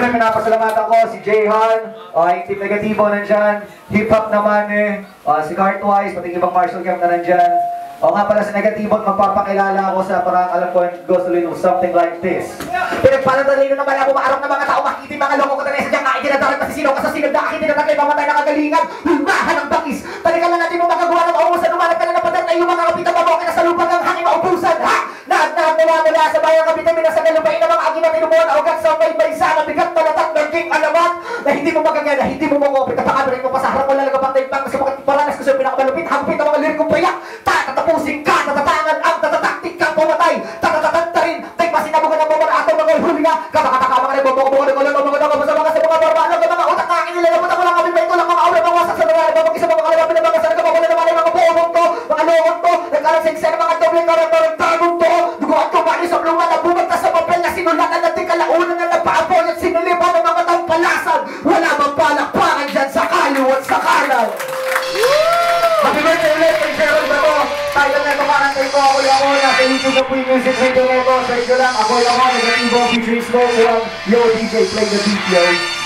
Siyempre, pinapasalamatan ko si Jayhan, yung Team Negativo nandyan, hip-hop naman si Cartwise, pati ibang martial camp na nandyan. O nga pala sa Negativo, magpapakilala ako sa parang alam ko yung goes to lead something like this. Pinagpalatalino na malabo maarap na mga tao, makikita mga loko ko talaga sa diyang kaitinadarang masisino ka sa sinag na akintinatag ay mamatay na kagalingan, hulmahan ng bakis. Talaga lang natin mo magagawa ng mauusan, umanap ka na napadan na yung mga kapitan mabukin na sa lupang ang hangin maubusan, ha? Naat-naat mula sa bayang kapitan, minasagal lupain ng mga agina tinubuan, augat sa may baysa, nabigat malatang naging alamat, na hindi mo magagana, hindi mo makopit, napakabarin mo pa sa harap, wala lagapang taipang, sa mga paranas ko sa'yo pinakamalupit, hagupit ang mga lirikong payak, tatapusin ka, tatatangan ang tatataktik kang pumatay, tatatatanta rin, tagpasin na mga namamara at mga huli nga, katakataka mga nagbabago ng ulan, mga nagbabago sa mga barbalo, mga utak na akin nila, nabutan ko lang kami, may ito lang mga aura, mga wasak sa mga nagbabago sa mga kalabapin ng mga sarang mga naman mga buong to, mga loob to, nagkalasing sa mga doble karakter, tagong to, duguan ko mali sa pluma, nabugat na sa papel na sinulatan natin kalaunan na nagpaapoy at sinilipan ng mga tampalasan, wala bang palakpakan dyan sa kaliw at sa kanan. Happy birthday ulit kay Cheryl Bravo. Tayo na kumakantay ko. Ako yung ako. Nasa YouTube na po yung music video ko. Sa inyo lang. Ako yung ako. Negativo featuring Smoke. Yo DJ, play the beat, yo.